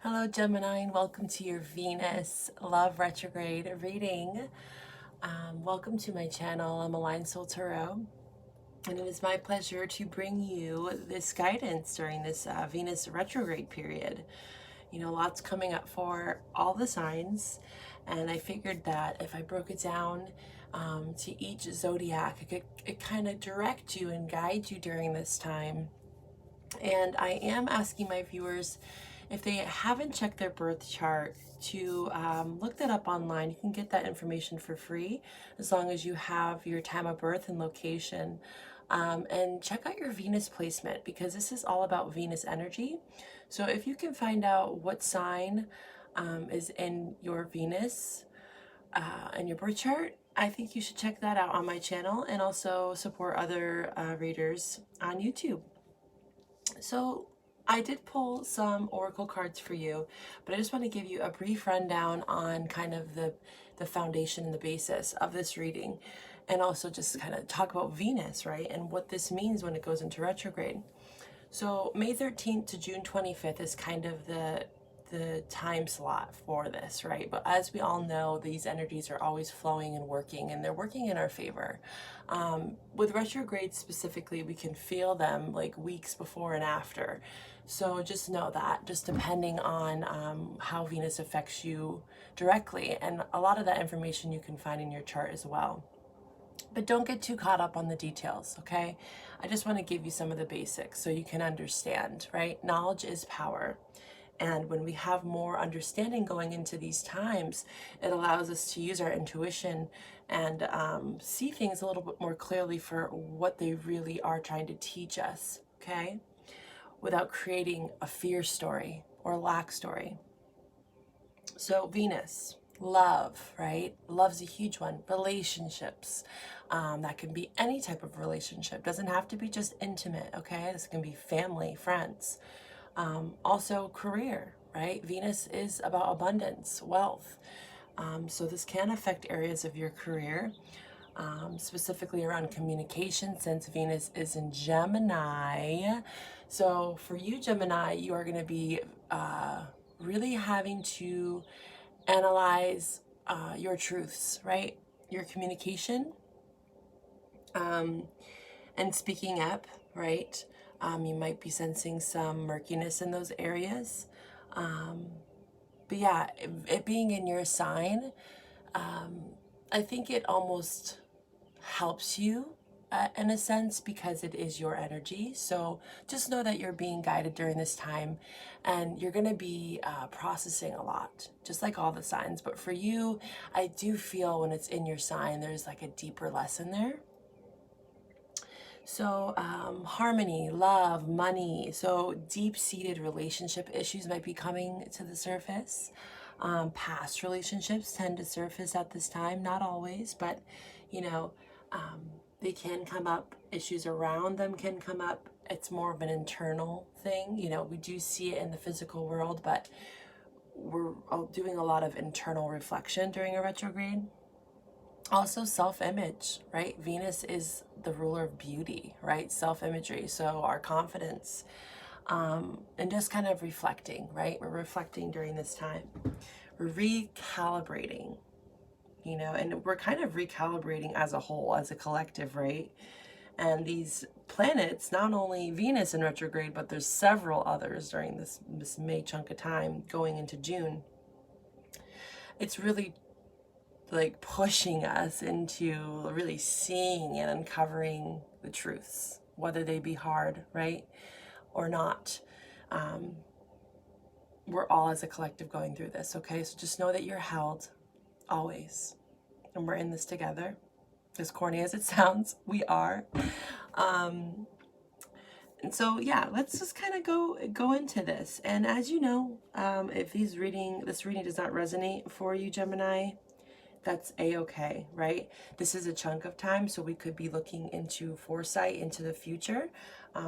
Hello, Gemini, and welcome to your Venus Love Retrograde reading. Welcome to my channel. I'm Aligned Soul Tarot, and it is my pleasure to bring you this guidance during this Venus retrograde period. You know, lots coming up for all the signs, and I figured that if I broke it down to each zodiac, it kind of direct you and guide you during this time. And I am asking my viewers, if they haven't checked their birth chart, to look that up online. You can get that information for free as long as you have your time of birth and location. And check out your Venus placement, because this is all about Venus energy. So if you can find out what sign is in your Venus and your birth chart, I think you should check that out on my channel and also support other readers on YouTube. So I did pull some oracle cards for you, but I just want to give you a brief rundown on kind of the foundation and the basis of this reading, and also just kind of talk about Venus, right, and what this means when it goes into retrograde. So May 13th to June 25th is kind of the time slot for this, right? But as we all know, these energies are always flowing and working, and they're working in our favor. With retrograde specifically, we can feel them like weeks before and after. So just know that, just depending on how Venus affects you directly. And a lot of that information you can find in your chart as well. But don't get too caught up on the details, okay? I just want to give you some of the basics so you can understand, right? Knowledge is power. And when we have more understanding going into these times, it allows us to use our intuition and see things a little bit more clearly for what they really are trying to teach us, okay? Without creating a fear story or lack story. So Venus, love, right? Love's a huge one. Relationships. That can be any type of relationship. Doesn't have to be just intimate, okay? This can be family, friends. Also career, right? Venus is about abundance, wealth. So this can affect areas of your career, specifically around communication, since Venus is in Gemini. So for you, Gemini, you are going to be really having to analyze your truths, right? Your communication, and speaking up, right? You might be sensing some murkiness in those areas. But yeah, it being in your sign, I think it almost helps you in a sense, because it is your energy. So just know that you're being guided during this time, and you're going to be processing a lot, just like all the signs. But for you, I do feel when it's in your sign, there's like a deeper lesson there. So harmony, love, money. So deep-seated relationship issues might be coming to the surface. Past relationships tend to surface at this time, not always, but you know, they can come up. Issues around them can come up. It's more of an internal thing. You know, we do see it in the physical world, but we're doing a lot of internal reflection during a retrograde. Also self-image, right? Venus is the ruler of beauty, right? Self-imagery, so our confidence, and just kind of reflecting, right? We're reflecting during this time. We're recalibrating, you know, and we're kind of recalibrating as a whole, as a collective, right? And these planets, not only Venus in retrograde, but there's several others during this May chunk of time going into June. It's really like pushing us into really seeing and uncovering the truths, whether they be hard, right, or not. We're all as a collective going through this, okay? So just know that you're held always, and we're in this together. As corny as it sounds, we are. And so yeah, let's just kind of go into this. And as you know, if this reading does not resonate for you, Gemini, that's a-okay, right? This is a chunk of time, so we could be looking into foresight into the future.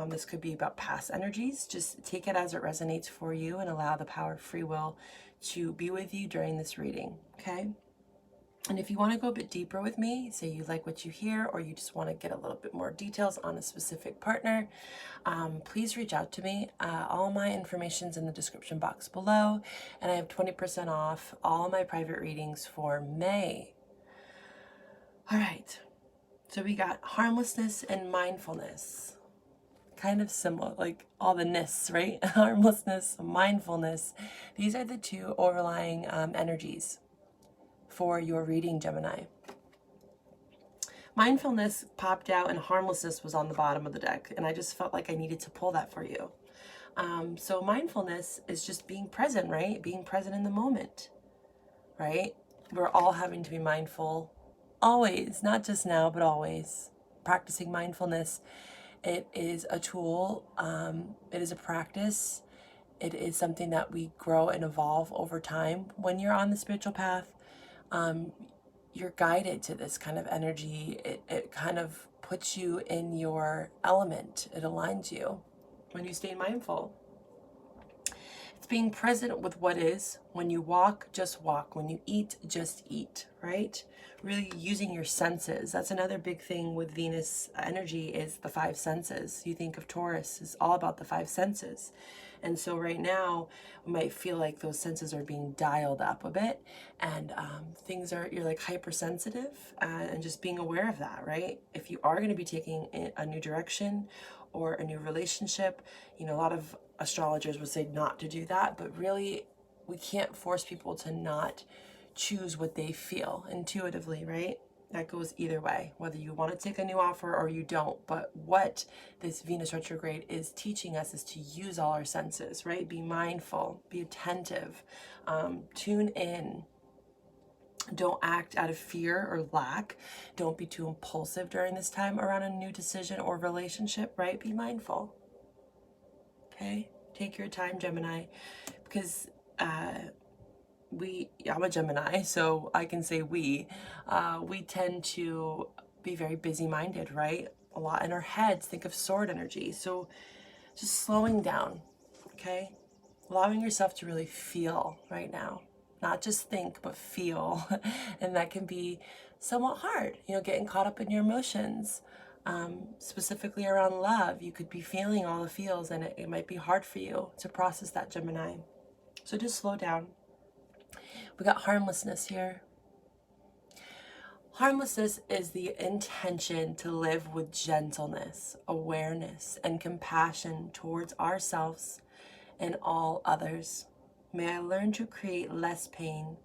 This could be about past energies. Just take it as it resonates for you and allow the power of free will to be with you during this reading, okay? And if you want to go a bit deeper with me, say you like what you hear, or you just want to get a little bit more details on a specific partner, please reach out to me. All my information's in the description box below, and I have 20% off all my private readings for May. All right, so we got harmlessness and mindfulness. Kind of similar, like all the ness, right? Harmlessness, mindfulness. These are the two overlying energies for your reading, Gemini. Mindfulness popped out and harmlessness was on the bottom of the deck, and I just felt like I needed to pull that for you. So mindfulness is just being present, right? Being present in the moment, right? We're all having to be mindful always, not just now, but always. Practicing mindfulness, it is a tool, it is a practice, it is something that we grow and evolve over time. When you're on the spiritual path, you're guided to this kind of energy. It kind of puts you in your element. It aligns you when you stay mindful. It's being present with what is. When you walk, just walk. When you eat, just eat, right? Really using your senses. That's another big thing with Venus energy, is the five senses. You think of Taurus, it's all about the five senses. And so right now, we might feel like those senses are being dialed up a bit, and you're like hypersensitive, and just being aware of that, right? If you are going to be taking a new direction or a new relationship, a lot of astrologers would say not to do that, but really we can't force people to not choose what they feel intuitively, right? That goes either way, whether you want to take a new offer or you don't. But what this Venus retrograde is teaching us is to use all our senses, right? Be mindful, be attentive, tune in. Don't act out of fear or lack. Don't be too impulsive during this time around a new decision or relationship, right? Be mindful. Okay? Take your time, Gemini, because I'm a Gemini, so I can say we tend to be very busy-minded, right? A lot in our heads. Think of sword energy. So just slowing down, okay? Allowing yourself to really feel right now. Not just think, but feel. And that can be somewhat hard, getting caught up in your emotions. Specifically around love, you could be feeling all the feels, and it might be hard for you to process that, Gemini. So just slow down. We got harmlessness here. Harmlessness is the intention to live with gentleness, awareness, and compassion towards ourselves and all others. May I learn to create less pain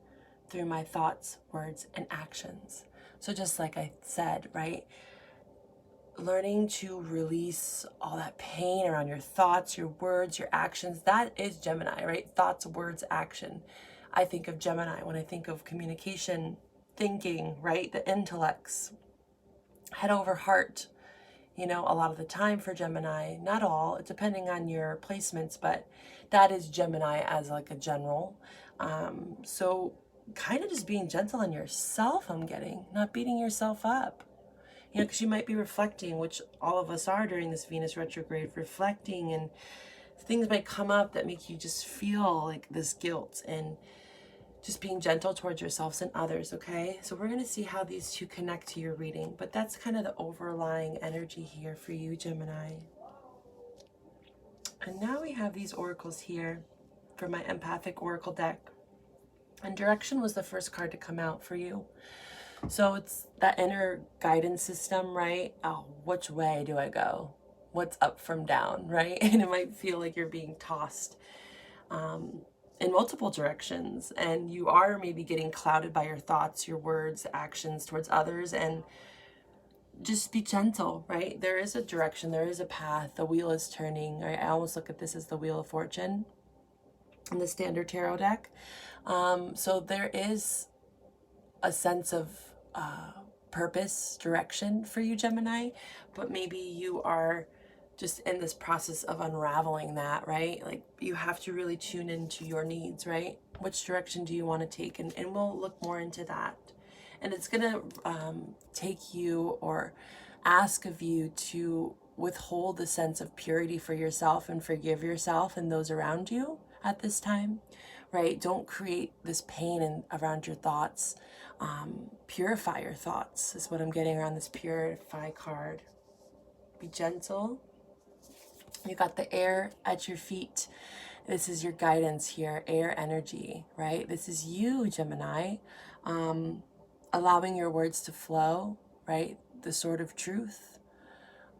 through my thoughts, words, and actions. So just like I said, right? Learning to release all that pain around your thoughts, your words, your actions. That is Gemini, right? Thoughts, words, action. I think of Gemini when I think of communication, thinking, right? The intellects, head over heart, a lot of the time for Gemini, not all, depending on your placements, but that is Gemini as like a general. So kind of just being gentle on yourself, I'm getting, not beating yourself up. Because you might be reflecting, which all of us are during this Venus retrograde, reflecting, and things might come up that make you just feel like this guilt, and just being gentle towards yourselves and others, okay? So we're going to see how these two connect to your reading, but that's kind of the overlying energy here for you, Gemini. And now we have these oracles here for my empathic oracle deck. And direction was the first card to come out for you. So it's that inner guidance system, right? Oh, which way do I go? What's up from down, right? And it might feel like you're being tossed in multiple directions, and you are maybe getting clouded by your thoughts, your words, actions towards others, and just be gentle, right? There is a direction, there is a path, the wheel is turning, right? I almost look at this as the Wheel of Fortune in the standard tarot deck. So there is a sense of purpose, direction for you, Gemini, but maybe you are just in this process of unraveling that, right? Like you have to really tune into your needs, right? Which direction do you want to take? And we'll look more into that. And it's going to take you or ask of you to withhold the sense of purity for yourself and forgive yourself and those around you, at this time, right? Don't create this pain around your thoughts. Purify your thoughts is what I'm getting around this purify card. Be gentle. You got the air at your feet. This is your guidance here, air energy, right? This is you, Gemini, allowing your words to flow, right? The sword of truth.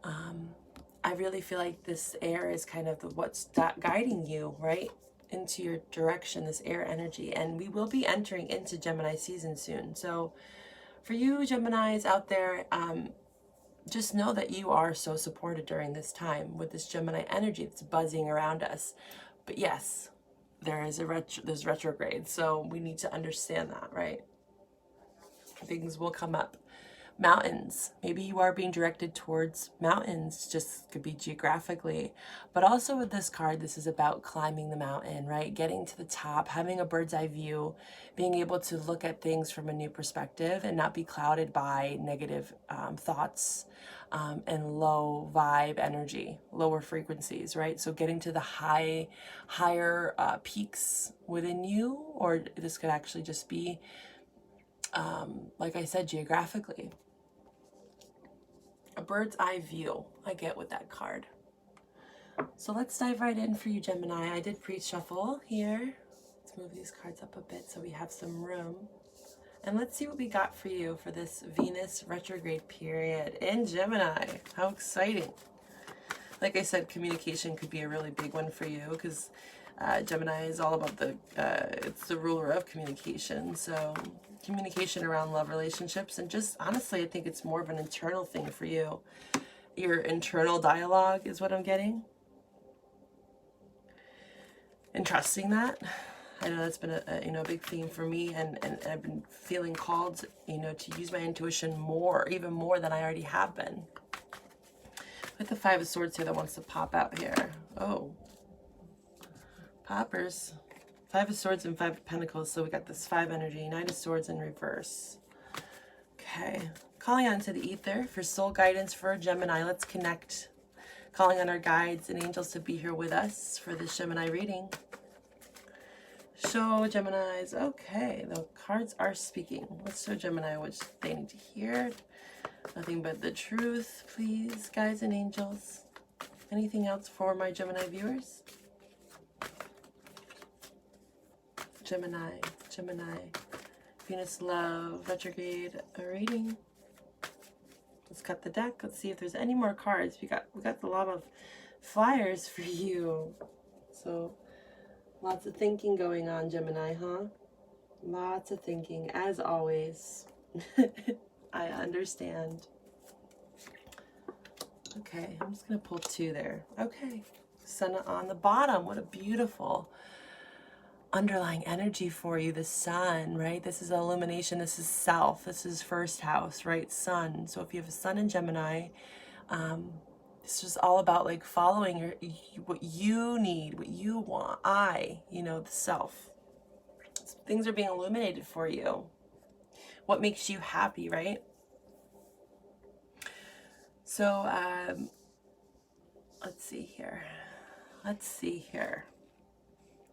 I really feel like this air is kind of what's guiding you, right? Into your direction, this air energy. And we will be entering into Gemini season soon. So for you Geminis out there, just know that you are so supported during this time with this Gemini energy that's buzzing around us. But yes, there's retrograde, so we need to understand that, right? Things will come up. Mountains. Maybe you are being directed towards mountains, just could be geographically. But also with this card, this is about climbing the mountain, right? Getting to the top, having a bird's eye view, being able to look at things from a new perspective and not be clouded by negative thoughts and low vibe energy, lower frequencies, right? So getting to the higher peaks within you, or this could actually just be, like I said, geographically. A bird's eye view I get with that card. So let's dive right in for you, Gemini. I did pre-shuffle here. Let's move these cards up a bit so we have some room. And let's see what we got for you for this Venus retrograde period in Gemini. How exciting. Like I said, communication could be a really big one for you because Gemini is all about it's the ruler of communication. So communication around love relationships, and just honestly, I think it's more of an internal thing for you. Your internal dialogue is what I'm getting. And trusting that. I know that's been a big theme for me, and I've been feeling called, to use my intuition more, even more than I already have been. With the Five of Swords here that wants to pop out here. Oh. Poppers. Five of Swords and Five of Pentacles. So we got this 5 energy. Knight of Swords in reverse. Okay. Calling on to the ether for soul guidance for Gemini. Let's connect. Calling on our guides and angels to be here with us for this Gemini reading. Show Geminis. Okay. The cards are speaking. Let's show Gemini what they need to hear. Nothing but the truth, please, guides and angels. Anything else for my Gemini viewers? Gemini, Venus love, retrograde reading. Let's cut the deck. Let's see if there's any more cards. We got a lot of flyers for you. So lots of thinking going on, Gemini, huh? Lots of thinking, as always. I understand. Okay, I'm just gonna pull 2 there. Okay, Sun on the bottom. What a beautiful underlying energy for you, the sun, right? This is illumination, this is self, this is first house, right? Sun. So if you have a sun in Gemini, this is all about like following what you need, what you want. The self. Things are being illuminated for you. What makes you happy, right? So let's see here.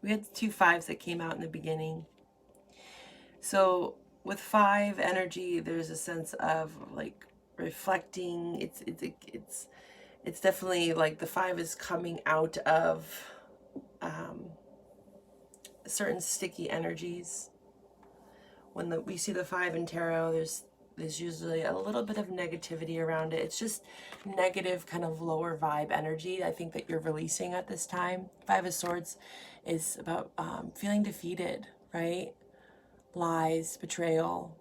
We had 2 5s that came out in the beginning. So with 5 energy, there's a sense of like reflecting. It's definitely like the 5 is coming out of certain sticky energies. When we see the 5 in tarot, there's usually a little bit of negativity around it. It's just negative, kind of lower vibe energy, I think, that you're releasing at this time. 5 of Swords is about feeling defeated, right? Lies, betrayal.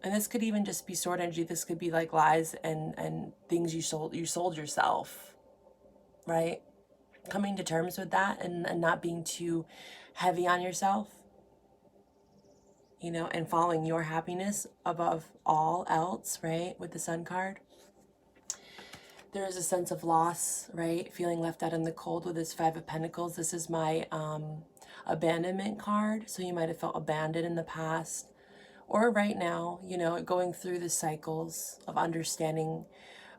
And this could even just be sword energy. This could be like lies and things you sold yourself, right? Coming to terms with that and not being too heavy on yourself. And following your happiness above all else, right? With the Sun card. There is a sense of loss, right? Feeling left out in the cold with this 5 of Pentacles. This is my abandonment card. So you might have felt abandoned in the past. Or right now, going through the cycles of understanding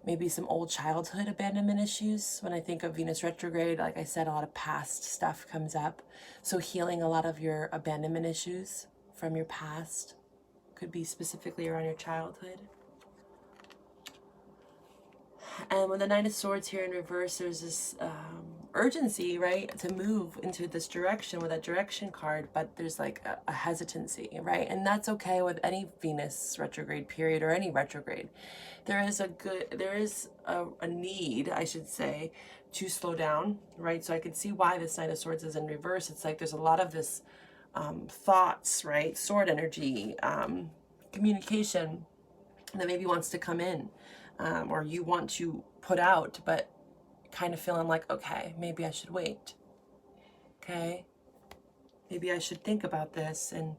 maybe some old childhood abandonment issues. When I think of Venus retrograde, like I said, a lot of past stuff comes up. So healing a lot of your abandonment issues from your past, could be specifically around your childhood. And with the Nine of Swords here in reverse, there's this urgency, right, to move into this direction with that direction card, but there's like a hesitancy, right? And that's okay with any Venus retrograde period or any retrograde. There is a need, I should say, to slow down, right? So I can see why this Nine of Swords is in reverse. It's like there's a lot of this thoughts, right? Sword energy, communication that maybe wants to come in, or you want to put out, but kind of feeling like, okay, maybe I should wait. Okay, maybe I should think about this and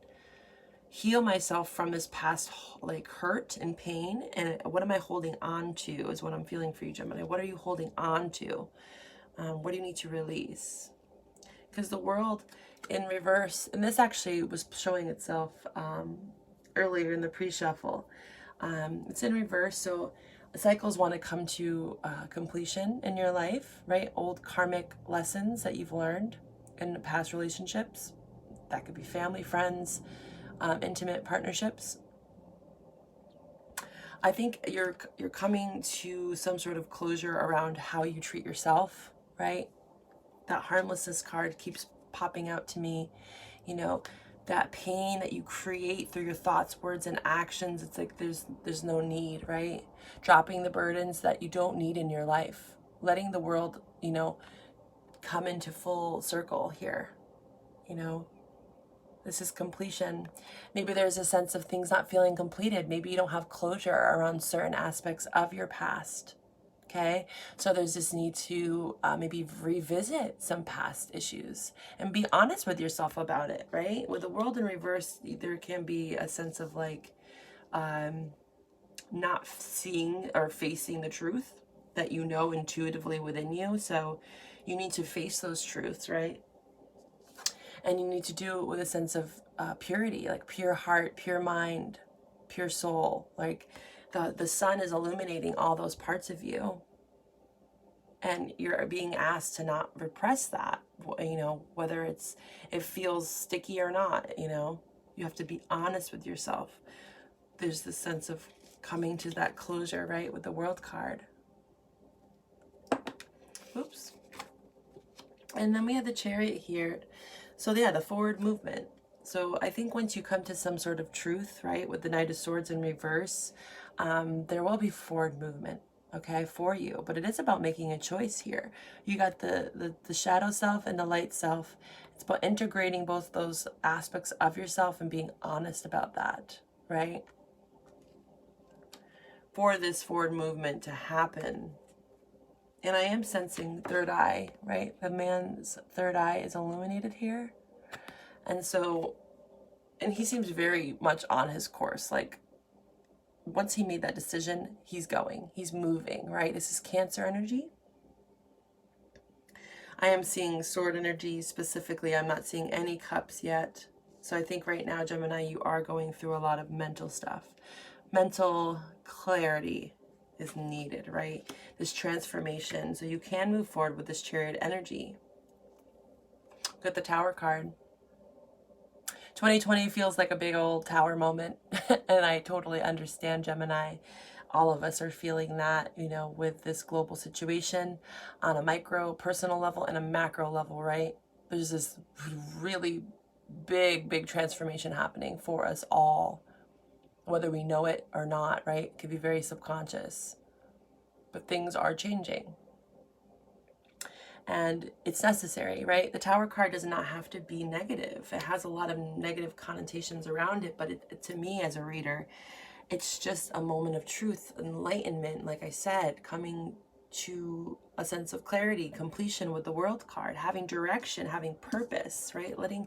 heal myself from this past like hurt and pain. And what am I holding on to is what I'm feeling for you, Gemini. What are you holding on to? What do you need to release? Because the world in reverse, and this actually was showing itself earlier in the pre-shuffle. It's in reverse, so cycles want to come to completion in your life, right? Old karmic lessons that you've learned in past relationships. That could be family, friends, intimate partnerships. I think you're coming to some sort of closure around how you treat yourself, right? That Harmlessness card keeps popping out to me. You know, that pain that you create through your thoughts, words, and actions. It's like there's no need, right? Dropping the burdens that you don't need in your life. Letting the world, you know, come into full circle here. You know, this is completion. Maybe there's a sense of things not feeling completed. Maybe you don't have closure around certain aspects of your past. Okay, so there's this need to maybe revisit some past issues and be honest with yourself about it, right? With the world in reverse, there can be a sense of like not seeing or facing the truth that you know intuitively within you. So you need to face those truths, right? And you need to do it with a sense of purity, like pure heart, pure mind, pure soul. Like the sun is illuminating all those parts of you. And you're being asked to not repress that, you know, whether it feels sticky or not, you know. You have to be honest with yourself. There's this sense of coming to that closure, right, with the World card. Oops. And then we have the Chariot here. So yeah, the forward movement. So I think once you come to some sort of truth, right, with the Knight of Swords in reverse, there will be forward movement, okay, for you. But it is about making a choice here. You got the shadow self and the light self. It's about integrating both those aspects of yourself and being honest about that, right? For this forward movement to happen. And I am sensing third eye, right? The man's third eye is illuminated here. And so, and he seems very much on his course. Like, once he made that decision, he's going, he's moving, right? This is Cancer energy. I am seeing sword energy specifically. I'm not seeing any cups yet. So I think right now, Gemini, you are going through a lot of mental stuff. Mental clarity is needed, right? This transformation. So you can move forward with this Chariot energy. Got the Tower card. 2020 feels like a big old tower moment. And I totally understand, Gemini. All of us are feeling that, you know, with this global situation on a micro, personal level and a macro level, right? There's this really big transformation happening for us all, whether we know it or not, right? It could be very subconscious, but things are changing. And it's necessary, right? The Tower card does not have to be negative. It has a lot of negative connotations around it, but to me as a reader, it's just a moment of truth, enlightenment, like I said, coming to a sense of clarity, completion with the World card, having direction, having purpose, right? Letting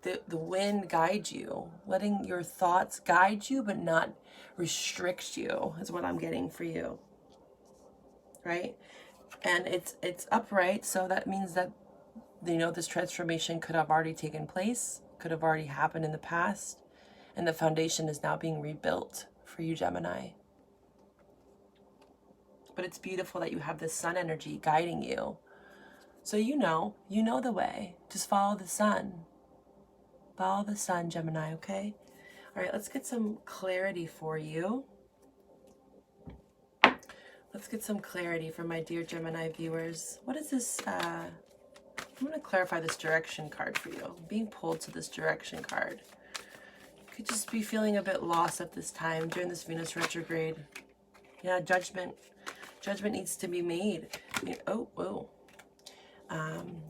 the wind guide you, letting your thoughts guide you, but not restrict you, is what I'm getting for you, right? And it's upright, so that means that, you know, this transformation could have already taken place, could have already happened in the past, and the foundation is now being rebuilt for you, Gemini. But it's beautiful that you have this sun energy guiding you. So you know the way. Just follow the sun. Follow the sun, Gemini, okay? All right, let's get some clarity for you. Let's get some clarity for my dear Gemini viewers. What is this? I'm going to clarify this direction card for you. I'm being pulled to this direction card. You could just be feeling a bit lost at this time during this Venus retrograde. Yeah, judgment. Judgment needs to be made.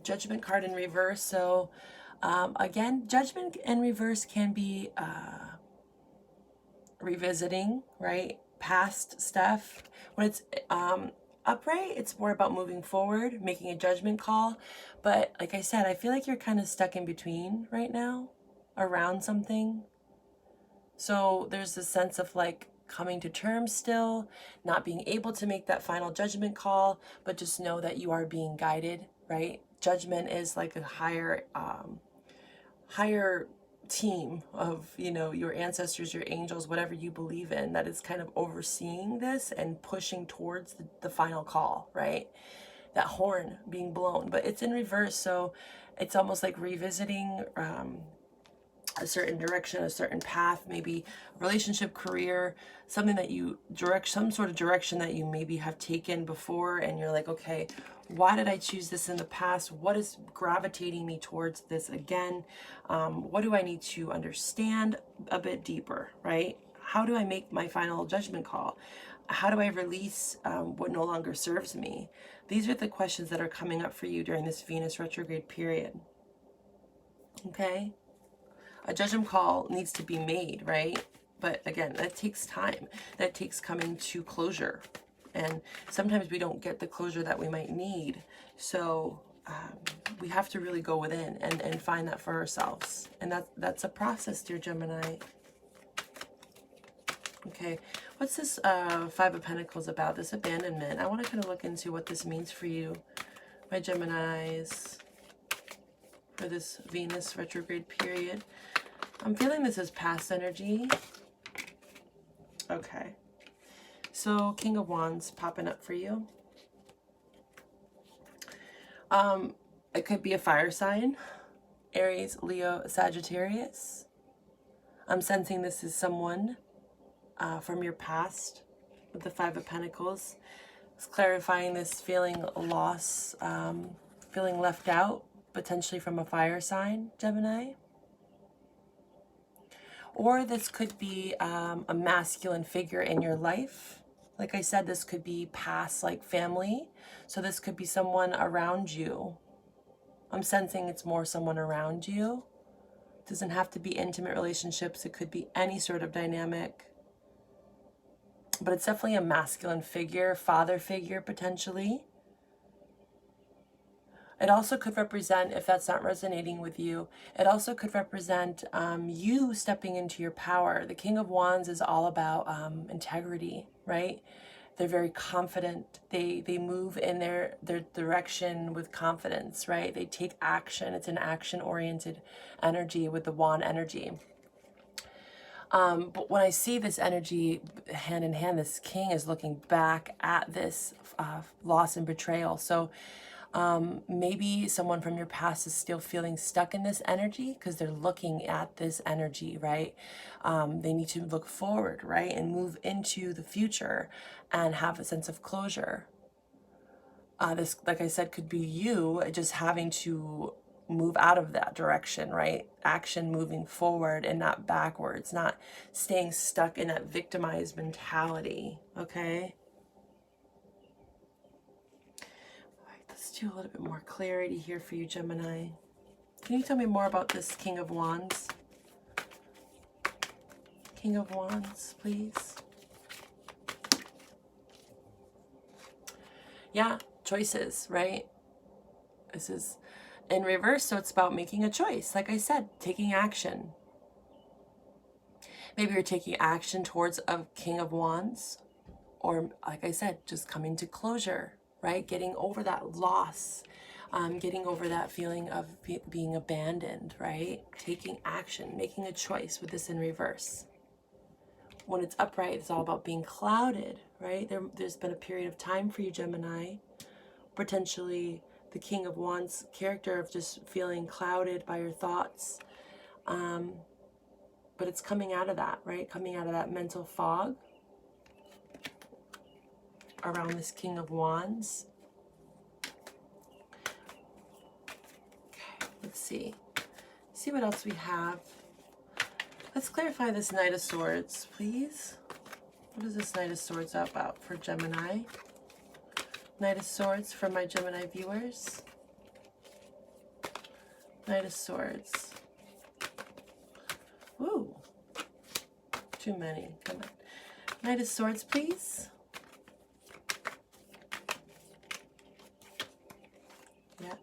Judgment card in reverse. So again, judgment in reverse can be revisiting, right? Past stuff. When it's upright, it's more about moving forward, making a judgment call. But like I said, I feel like you're kind of stuck in between right now around something. So there's this sense of like coming to terms still, not being able to make that final judgment call, but just know that you are being guided, right? Judgment is like a higher team of, you know, your ancestors, your angels, whatever you believe in, that is kind of overseeing this and pushing towards the final call, right? That horn being blown, but it's in reverse. So it's almost like revisiting a certain direction, a certain path, maybe relationship, career, something that you direct, some sort of direction that you maybe have taken before, and you're like, okay, why did I choose this in the past? What is gravitating me towards this again? What do I need to understand a bit deeper, right? How do I make my final judgment call? How do I release what no longer serves me? These are the questions that are coming up for you during this Venus retrograde period. Okay? A judgment call needs to be made, right? But again, that takes time. That takes coming to closure. And sometimes we don't get the closure that we might need. So we have to really go within and find that for ourselves. And that's a process, dear Gemini. Okay, what's this Five of Pentacles about? This abandonment. I want to kind of look into what this means for you, my Geminis, for this Venus retrograde period. I'm feeling this as past energy. Okay. So, King of Wands popping up for you. It could be a fire sign. Aries, Leo, Sagittarius. I'm sensing this is someone from your past with the Five of Pentacles. It's clarifying this feeling loss, feeling left out, potentially from a fire sign, Gemini. Or this could be a masculine figure in your life. Like I said, this could be past, like family. So this could be someone around you. I'm sensing it's more someone around you. It doesn't have to be intimate relationships. It could be any sort of dynamic. But it's definitely a masculine figure, father figure potentially. It also could represent, if that's not resonating with you, it also could represent you stepping into your power. The King of Wands is all about integrity, right? They're very confident. They move in their direction with confidence, right? They take action. It's an action-oriented energy with the wand energy. But when I see this energy hand in hand, this king is looking back at this loss and betrayal. So maybe someone from your past is still feeling stuck in this energy because they're looking at this energy, right? They need to look forward, right? And move into the future and have a sense of closure. This, like I said, could be you just having to move out of that direction, right? Action moving forward and not backwards, not staying stuck in that victimized mentality, okay? Let's do a little bit more clarity here for you, Gemini. Can you tell me more about this King of Wands? King of Wands, please. Yeah, choices, right? This is in reverse, so it's about making a choice. Like I said, taking action. Maybe you're taking action towards a King of Wands, or like I said, just coming to closure, right? Getting over that loss, getting over that feeling of being abandoned, right? Taking action, making a choice with this in reverse. when it's upright, it's all about being clouded, right? There's been a period of time for you, Gemini, potentially the King of Wands character of just feeling clouded by your thoughts. But it's coming out of that, right? Coming out of that mental fog around this King of Wands. Okay, let's see. See what else we have. Let's clarify this Knight of Swords, please. What is this Knight of Swords about for Gemini? Knight of Swords for my Gemini viewers. Knight of Swords. Ooh. Too many. Come on. Knight of Swords, please. Yeah.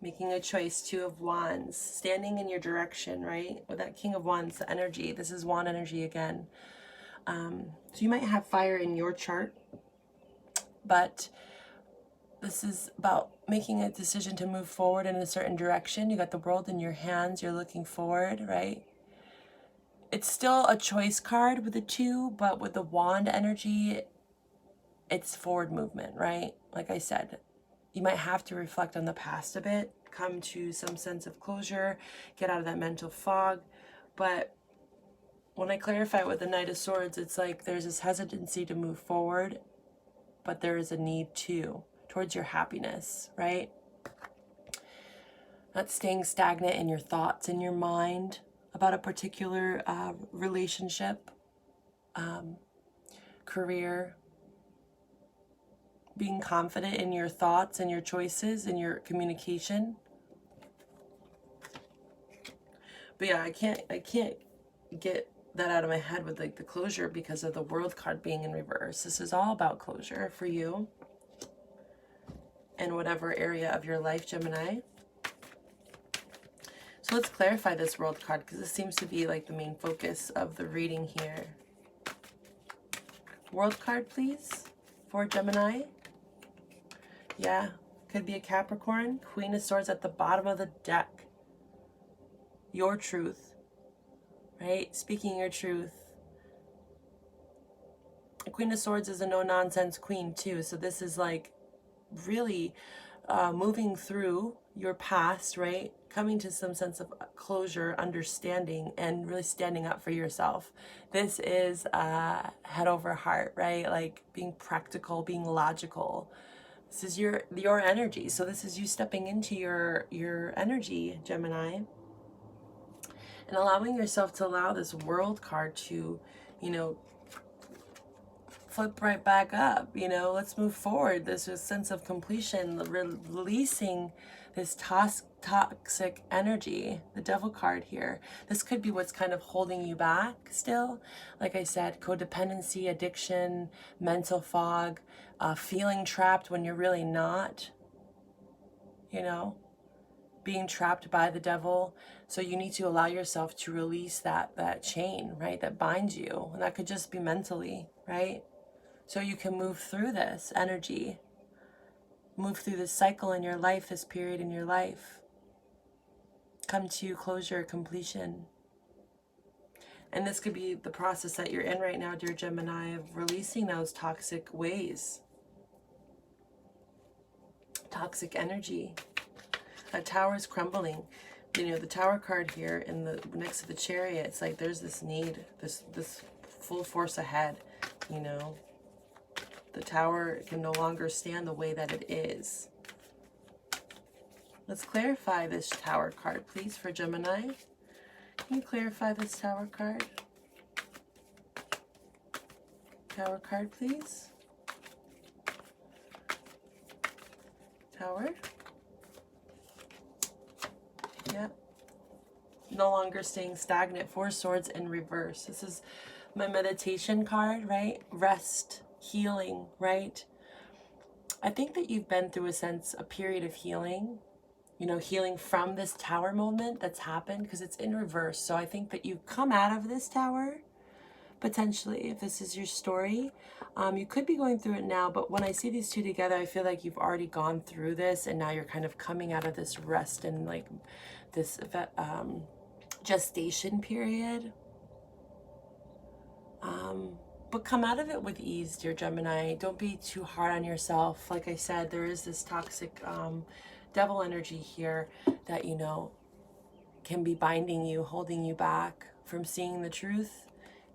Making a choice. Two of Wands. Standing in your direction, right? With that King of Wands, the energy. This is Wand energy again. So you might have fire in your chart, but this is about making a decision to move forward in a certain direction. You got the world in your hands. You're looking forward, right? It's still a choice card with the two, but with the wand energy, it's forward movement, right? Like I said, you might have to reflect on the past a bit, come to some sense of closure, get out of that mental fog. But when I clarify with the Knight of Swords, it's like there's this hesitancy to move forward, but there is a need towards your happiness, right? Not staying stagnant in your thoughts, in your mind about a particular relationship, career, being confident in your thoughts and your choices and your communication. But yeah, I can't get that out of my head with like the closure because of the World card being in reverse. This is all about closure for you in whatever area of your life, Gemini. So let's clarify this World card because this seems to be like the main focus of the reading here. World card, please, for Gemini. Yeah, could be a Capricorn. Queen of Swords at the bottom of the deck. Your truth. Right? Speaking your truth. The Queen of Swords is a no-nonsense queen too. So this is like really moving through your past, right? Coming to some sense of closure, understanding, and really standing up for yourself. This is head over heart, right? Like being practical, being logical. This is your energy. So this is you stepping into your energy, Gemini. And allowing yourself to allow this World card to, you know, flip right back up. You know, let's move forward. This is sense of completion, releasing this toxic energy, the Devil card here. This could be what's kind of holding you back still. Like I said, codependency, addiction, mental fog, feeling trapped when you're really not, you know, being trapped by the devil. So you need to allow yourself to release that chain, right, that binds you. And that could just be mentally, right? So you can move through this energy, move through this cycle in your life, this period in your life. Come to closure, completion. And this could be the process that you're in right now, dear Gemini, of releasing those toxic ways. Toxic energy. That tower is crumbling. You know, the Tower card here in the next to the Chariot, it's like there's this need, this full force ahead, you know. The Tower can no longer stand the way that it is. Let's clarify this Tower card, please, for Gemini. Can you clarify this Tower card? Tower card, please. Tower. Yeah. No longer staying stagnant. Four Swords in reverse. This is my meditation card, right? Rest, healing, right? I think that you've been through a period of healing, you know, healing from this Tower moment that's happened because it's in reverse. So I think that you've come out of this Tower, potentially, if this is your story. You could be going through it now, but when I see these two together, I feel like you've already gone through this and now you're kind of coming out of this rest and like this gestation period. But come out of it with ease, dear Gemini. Don't be too hard on yourself. Like I said, there is this toxic devil energy here that, you know, can be binding you, holding you back from seeing the truth.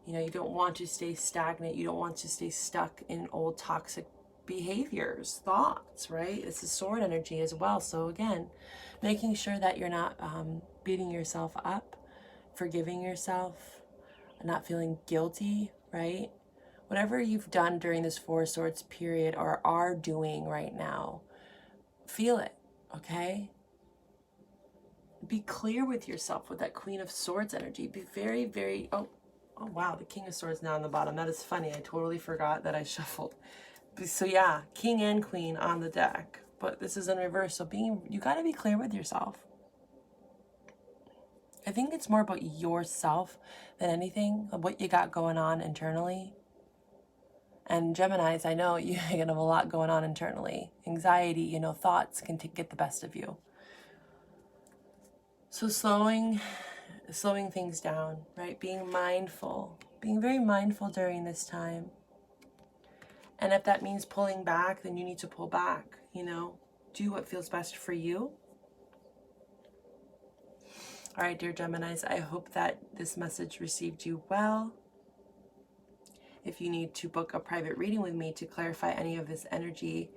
You know, you don't want to stay stagnant. You don't want to stay stuck in old toxic behaviors, thoughts, right? It's a sword energy as well. So again, making sure that you're not beating yourself up, forgiving yourself, not feeling guilty, right? Whatever you've done during this Four of Swords period or are doing right now, feel it, okay? Be clear with yourself with that Queen of Swords energy. Be very, very, oh wow, the King of Swords now on the bottom. That is funny. I totally forgot that I shuffled. So yeah, King and Queen on the deck, but this is in reverse. So you got to be clear with yourself. I think it's more about yourself than anything, of what you got going on internally. And Geminis, I know you have a lot going on internally. Anxiety, you know, thoughts can get the best of you. So slowing things down, right? Being mindful, being very mindful during this time. And if that means pulling back, then you need to pull back, you know, do what feels best for you. All right, dear Geminis, I hope that this message received you well. If you need to book a private reading with me to clarify any of this energy,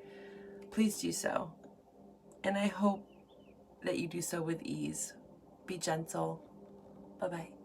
please do so. And I hope that you do so with ease. Be gentle. Bye-bye.